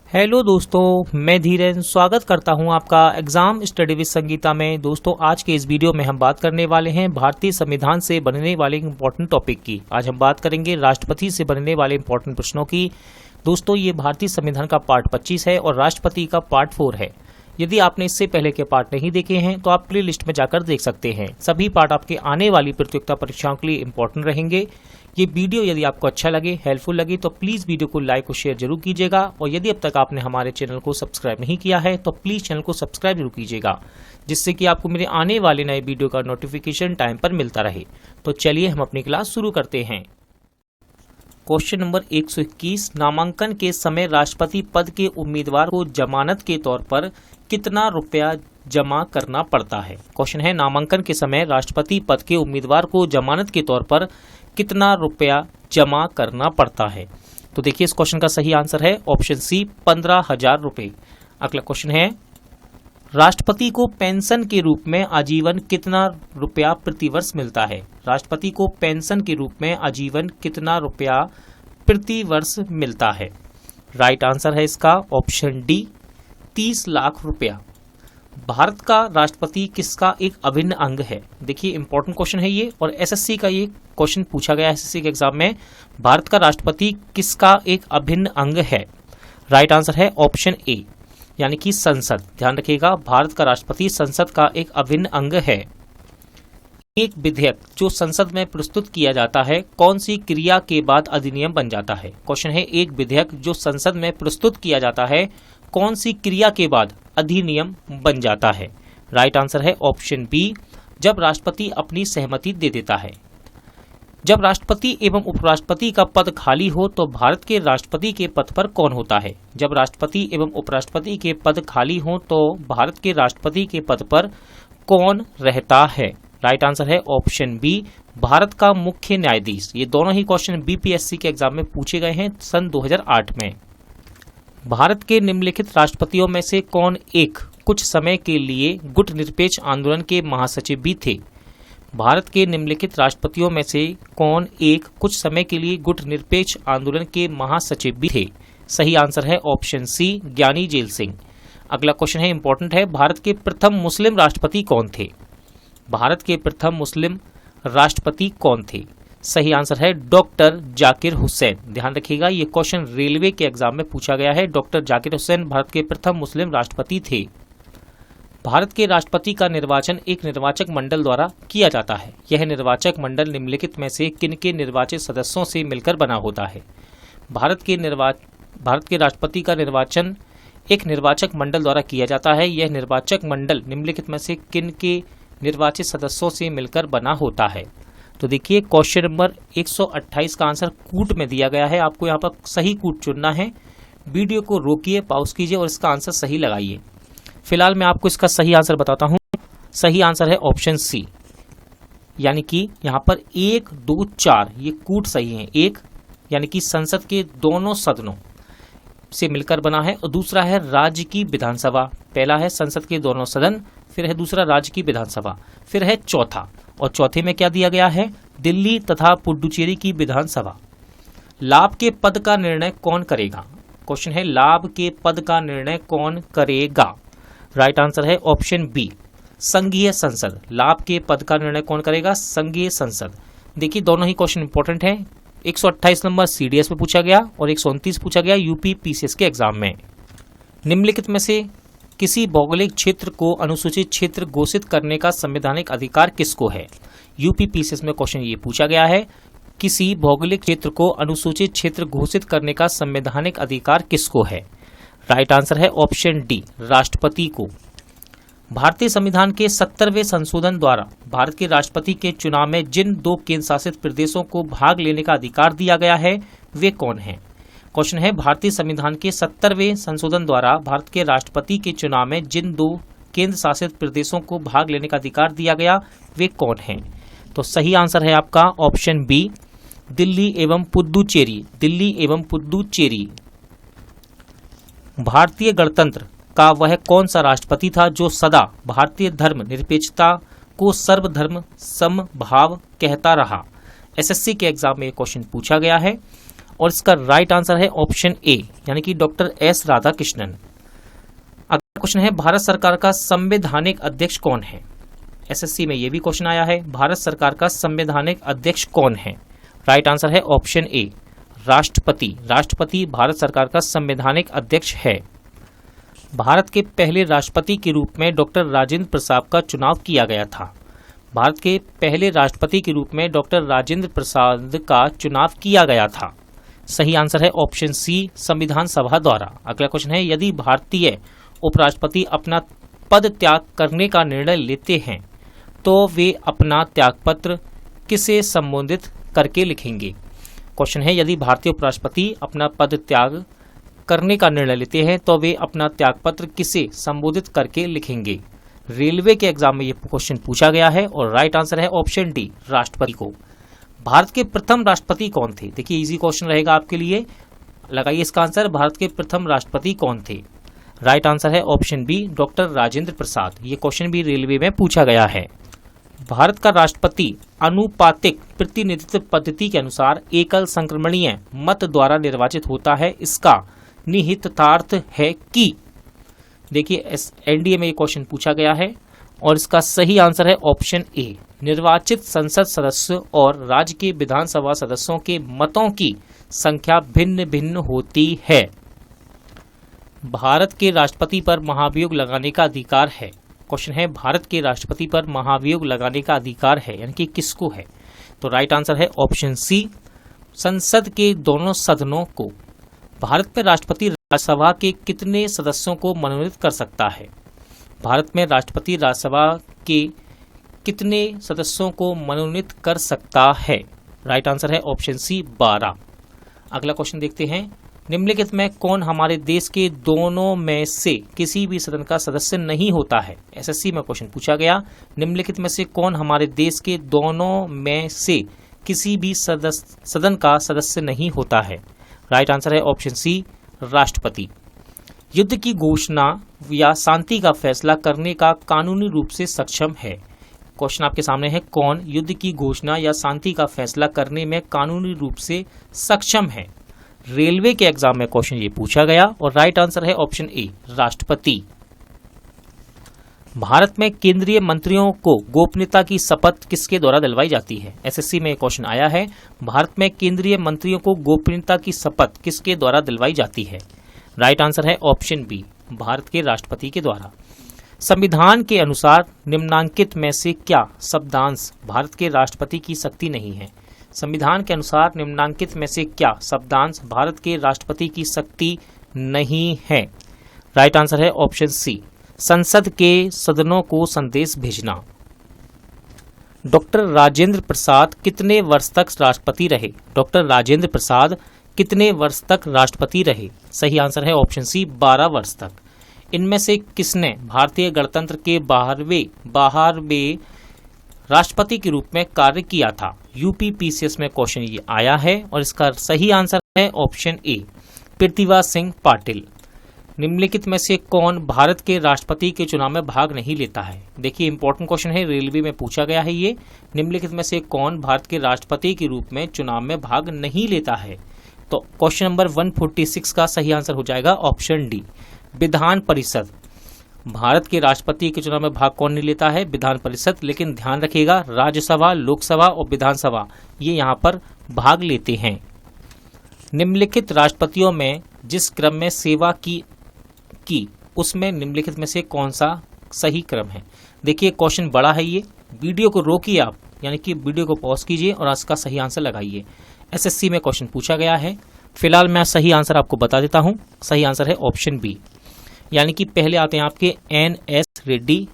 Hello दोस्तों, मैं धीरेन स्वागत करता हूं आपका एग्जाम स्टडी विद संगीता में। दोस्तों, आज के इस वीडियो में हम बात करने वाले हैं भारतीय संविधान से बनने वाले इंपॉर्टेंट टॉपिक की। आज हम बात करेंगे राष्ट्रपति से बनने वाले इंपॉर्टेंट प्रश्नों की। दोस्तों, ये भारतीय संविधान का पार्ट 25 है और राष्ट्रपति का पार्ट 4 है। यदि आपने इससे पहले के पार्ट नहीं देखे हैं तो आप प्ले लिस्ट में जाकर देख सकते हैं। सभी पार्ट आपके आने वाली प्रतियोगिता परीक्षाओं के लिए इंपॉर्टेंट रहेंगे। ये वीडियो यदि आपको अच्छा लगे, हेल्पफुल लगे तो प्लीज वीडियो को लाइक और शेयर जरूर कीजिएगा। और यदि अब तक आपने हमारे चैनल को सब्सक्राइब नहीं किया है तो प्लीज चैनल को सब्सक्राइब जरूर कीजिएगा, जिससे कि आपको मेरे आने वाले नए वीडियो का नोटिफिकेशन टाइम पर मिलता रहे। तो चलिए हम अपनी क्लास शुरू करते हैं। क्वेश्चन नंबर 121, नामांकन के समय राष्ट्रपति पद के उम्मीदवार को जमानत के तौर पर कितना रुपया जमा करना पड़ता है। क्वेश्चन है, नामांकन के समय राष्ट्रपति पद के उम्मीदवार को जमानत के तौर पर कितना रुपया जमा करना पड़ता है। तो देखिए, इस क्वेश्चन का सही आंसर है ऑप्शन सी, 15,000 रुपए। अगला क्वेश्चन है, राष्ट्रपति को पेंशन के रूप में आजीवन कितना रुपया प्रतिवर्ष मिलता है। राष्ट्रपति को पेंशन के रूप में आजीवन कितना रुपया प्रतिवर्ष मिलता है। राइट आंसर है इसका ऑप्शन डी, 30 लाख रुपया। भारत का राष्ट्रपति किसका एक अभिन्न अंग है। देखिए, इंपॉर्टेंट क्वेश्चन है ये और एसएससी का ये क्वेश्चन पूछा गया है एसएससी के एग्जाम में। भारत का राष्ट्रपति किसका एक अभिन्न अंग है। राइट आंसर है ऑप्शन ए, यानी कि संसद। ध्यान रखिएगा, भारत का राष्ट्रपति संसद का एक अभिन्न अंग है। एक विधेयक जो संसद में प्रस्तुत किया जाता है कौन सी क्रिया के बाद अधिनियम बन जाता है। क्वेश्चन है, एक विधेयक जो संसद में प्रस्तुत किया जाता है कौन सी क्रिया के बाद अधिनियम बन जाता है। राइट आंसर है ऑप्शन बी, जब राष्ट्रपति अपनी सहमति दे देता है। जब राष्ट्रपति एवं उपराष्ट्रपति का पद खाली हो तो भारत के राष्ट्रपति के पद पर कौन होता है। जब राष्ट्रपति एवं उपराष्ट्रपति के पद खाली हो तो भारत के राष्ट्रपति के पद पर कौन रहता है। राइट आंसर है ऑप्शन बी, भारत का मुख्य न्यायाधीश। ये दोनों ही क्वेश्चन बीपीएससी के एग्जाम में पूछे गए हैं सन 2008 में। भारत के निम्नलिखित राष्ट्रपतियों में से कौन एक कुछ समय के लिए गुट निरपेक्ष आंदोलन के महासचिव भी थे। भारत के निम्नलिखित राष्ट्रपतियों में से कौन एक कुछ समय के लिए गुट निरपेक्ष आंदोलन के महासचिव भी थे। सही आंसर है ऑप्शन सी, ज्ञानी जेल सिंह। अगला क्वेश्चन है, इंपॉर्टेंट है, भारत के प्रथम मुस्लिम राष्ट्रपति कौन थे। भारत के प्रथम मुस्लिम राष्ट्रपति कौन थे। सही आंसर है डॉक्टर जाकिर हुसैन। ध्यान रखिएगा, ये क्वेश्चन रेलवे के एग्जाम में पूछा गया है। डॉक्टर जाकिर हुसैन भारत के प्रथम मुस्लिम राष्ट्रपति थे। भारत के राष्ट्रपति का निर्वाचन एक निर्वाचक मंडल द्वारा किया जाता है। यह निर्वाचक मंडल निम्नलिखित में से किन के निर्वाचित सदस्यों से मिलकर बना होता है। भारत के राष्ट्रपति का निर्वाचन एक निर्वाचक मंडल द्वारा किया जाता है। यह निर्वाचक मंडल निम्नलिखित में से किन के निर्वाचित सदस्यों से मिलकर बना होता है। तो देखिए, क्वेश्चन नंबर 128 का आंसर कूट में दिया गया है। आपको यहाँ पर सही कूट चुनना है। वीडियो को रोकिए, पॉज कीजिए और इसका आंसर सही लगाइए। फिलहाल मैं आपको इसका सही आंसर बताता हूँ। सही आंसर है ऑप्शन सी, यानी कि यहाँ पर 1, 2, 4 ये कूट सही है। एक यानी कि संसद के दोनों सदनों से मिलकर बना है और दूसरा है राज्य की विधानसभा। पहला है संसद के दोनों सदन, फिर है दूसरा राज्य की विधानसभा, फिर है चौथा, और चौथे में क्या दिया गया है, दिल्ली तथा पुडुचेरी की विधानसभा। लाभ के पद का निर्णय कौन करेगा। क्वेश्चन है, लाभ के पद का निर्णय कौन करेगा। राइट आंसर है ऑप्शन बी, संघीय संसद। लाभ के पद का निर्णय कौन करेगा, संघीय संसद। देखिए, दोनों ही क्वेश्चन इंपॉर्टेंट है। 128 नंबर सीडीएस में पूछा गया और 129 पूछा गया यूपी पीसीएस के एग्जाम में। निम्नलिखित में से किसी भौगोलिक क्षेत्र को अनुसूचित क्षेत्र घोषित करने का संवैधानिक अधिकार किसको है। यूपी पीसीएस में क्वेश्चन ये पूछा गया है, किसी भौगोलिक क्षेत्र को अनुसूचित क्षेत्र घोषित करने का संवैधानिक अधिकार किसको है। राइट आंसर है ऑप्शन डी, राष्ट्रपति को। भारतीय संविधान के 70वें संशोधन द्वारा भारत के राष्ट्रपति के चुनाव में जिन 2 केंद्र शासित प्रदेशों को भाग लेने का अधिकार दिया गया है वे कौन हैं। क्वेश्चन है, भारतीय संविधान के 70वें संशोधन द्वारा भारत के राष्ट्रपति के चुनाव में जिन 2 केंद्र शासित प्रदेशों को भाग लेने का अधिकार दिया गया वे कौन हैं। तो सही आंसर है आपका ऑप्शन बी, दिल्ली एवं पुडुचेरी। दिल्ली एवं पुडुचेरी। भारतीय गणतंत्र का वह कौन सा राष्ट्रपति था जो सदा भारतीय धर्म निरपेक्षता को सर्वधर्म समभाव कहता रहा। एसएससी के एग्जाम में क्वेश्चन पूछा गया है और इसका राइट आंसर है ऑप्शन ए यानी कि डॉक्टर एस राधाकृष्णन। अगला क्वेश्चन है भारत सरकार का संवैधानिक अध्यक्ष कौन है? एसएससी में यह भी क्वेश्चन आया है, भारत सरकार का संवैधानिक अध्यक्ष कौन है? राइट आंसर है ऑप्शन ए राष्ट्रपति। राष्ट्रपति भारत सरकार का संवैधानिक अध्यक्ष है। भारत के पहले राष्ट्रपति के रूप में डॉक्टर राजेंद्र प्रसाद का चुनाव किया गया था। भारत के पहले राष्ट्रपति के रूप में डॉक्टर राजेंद्र प्रसाद का चुनाव किया गया था। सही आंसर है ऑप्शन सी संविधान सभा द्वारा। अगला क्वेश्चन है यदि भारतीय उपराष्ट्रपति अपना पद त्याग करने का निर्णय लेते हैं तो वे अपना त्यागपत्र किसे संबोधित करके लिखेंगे? क्वेश्चन है यदि भारतीय उपराष्ट्रपति अपना पद त्याग करने का निर्णय लेते हैं तो वे अपना त्यागपत्र किसे संबोधित करके लिखेंगे? रेलवे के एग्जाम में ये क्वेश्चन पूछा गया है और राइट आंसर है ऑप्शन डी राष्ट्रपति को। भारत के प्रथम राष्ट्रपति कौन थे? देखिए इजी क्वेश्चन रहेगा आपके लिए, लगाइए इसका आंसर। भारत के प्रथम राष्ट्रपति कौन थे? राइट आंसर है option B doctor Rajendra Prasad. ये क्वेश्चन भी रेलवे में पूछा गया है। भारत का राष्ट्रपति अनुपातिक प्रतिनिधित्व पद्धति के अनुसार एकल संक्रमणीय मत द्वारा निर्वाचित होता है। इसका निहितार्थ है कि, देखिए एनडीए में ये क्वेश्चन पूछा गया है और इसका सही आंसर है ऑप्शन ए निर्वाचित संसद सदस्य और राज्य के विधानसभा सदस्यों के मतों की संख्या भिन्न भिन्न होती है। भारत के राष्ट्रपति पर महाभियोग लगाने का अधिकार है। क्वेश्चन है भारत के राष्ट्रपति पर महाभियोग लगाने का अधिकार है यानी कि किसको है? तो राइट आंसर है ऑप्शन सी संसद के दोनों सदनों को। भारत में राष्ट्रपति राज्यसभा के कितने सदस्यों को मनोनीत कर सकता है? भारत में राष्ट्रपति राज्यसभा के कितने सदस्यों को मनोनीत कर सकता है? राइट आंसर है ऑप्शन सी 12। अगला क्वेश्चन देखते हैं निम्नलिखित में कौन हमारे देश के दोनों में से किसी भी सदन का सदस्य नहीं होता है? एसएससी में क्वेश्चन पूछा गया निम्नलिखित में से कौन हमारे देश के दोनों में से किसी भी सदन का सदस्य नहीं होता है? राइट आंसर है ऑप्शन सी राष्ट्रपति। युद्ध की घोषणा या शांति का फैसला करने का कानूनी रूप से सक्षम है। क्वेश्चन आपके सामने है कौन युद्ध की घोषणा या शांति का फैसला करने में कानूनी रूप से सक्षम है? रेलवे के एग्जाम में क्वेश्चन ये पूछा गया और राइट आंसर है ऑप्शन ए राष्ट्रपति। भारत में केंद्रीय मंत्रियों को गोपनीयता की शपथ किसके द्वारा दिलवाई जाती है? एसएससी में क्वेश्चन आया है भारत में केंद्रीय मंत्रियों को गोपनीयता की शपथ किसके द्वारा दिलवाई जाती है? राइट आंसर है ऑप्शन बी भारत के राष्ट्रपति के द्वारा। संविधान के अनुसार निम्नांकित में से क्या शब्दांश भारत के राष्ट्रपति की शक्ति नहीं है? संविधान के अनुसार निम्नांकित में से क्या शब्दांश भारत के राष्ट्रपति की शक्ति नहीं है? राइट आंसर है ऑप्शन सी संसद के सदनों को संदेश भेजना। डॉक्टर राजेंद्र प्रसाद कितने वर्ष तक राष्ट्रपति रहे? डॉक्टर राजेंद्र प्रसाद कितने वर्ष तक राष्ट्रपति रहे? सही आंसर है ऑप्शन सी 12 वर्ष तक। इनमें से किसने भारतीय गणतंत्र के 12वें राष्ट्रपति के रूप में कार्य किया था? यूपीपीसीएस में क्वेश्चन ये आया है और इसका सही आंसर है ऑप्शन ए प्रतिभा सिंह पाटिल। निम्नलिखित में से कौन भारत के राष्ट्रपति के चुनाव में भाग नहीं लेता है? देखिए इंपॉर्टेंट क्वेश्चन है, रेलवे में पूछा गया है ये। निम्नलिखित में से कौन भारत के राष्ट्रपति के रूप में चुनाव में भाग नहीं लेता है? तो क्वेश्चन नंबर 146 का सही आंसर हो जाएगा ऑप्शन डी विधान परिषद। भारत के राष्ट्रपति के चुनाव में भाग कौन नहीं लेता है? विधान परिषद। लेकिन ध्यान रखिएगा राज्यसभा, लोकसभा और विधानसभा ये यहाँ पर भाग लेते हैं। निम्नलिखित राष्ट्रपतियों में जिस क्रम में सेवा की उसमें निम्नलिखित में से कौन सा सही क्रम है? देखिए क्वेश्चन बड़ा है ये, वीडियो को रोकिए आप, यानी कि वीडियो को पॉज कीजिए और इसका सही आंसर लगाइए। एसएससी में क्वेश्चन पूछा गया है, फिलहाल मैं सही आंसर आपको बता देता हूं। सही आंसर है ऑप्शन बी, यानी कि पहले आते हैं आपके NS रेड्डी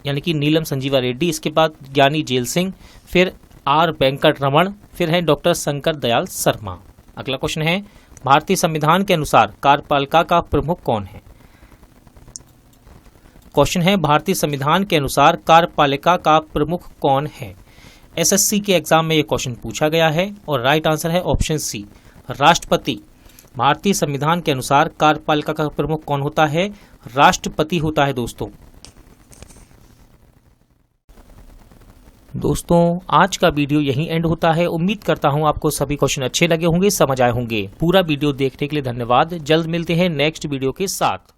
यानी कि नीलम संजीवा रेड्डी, इसके बाद ज्ञानी जेल सिंह, फिर R वेंकट रमण, फिर है डॉक्टर शंकर दयाल शर्मा। अगला क्वेश्चन है भारतीय संविधान के अनुसार कार्यपालिका का प्रमुख कौन है? क्वेश्चन है भारतीय संविधान के अनुसार कार्यपालिका का प्रमुख कौन है? एसएससी के एग्जाम में यह क्वेश्चन पूछा गया है और राइट आंसर है ऑप्शन सी राष्ट्रपति। भारतीय संविधान के अनुसार कार्यपालिका का प्रमुख कौन होता है? राष्ट्रपति होता है दोस्तों। दोस्तों आज का वीडियो यहीं एंड होता है। उम्मीद करता हूं आपको सभी क्वेश्चन अच्छे लगे होंगे, समझ आए होंगे। पूरा वीडियो देखने के लिए धन्यवाद। जल्द मिलते हैं नेक्स्ट वीडियो के साथ।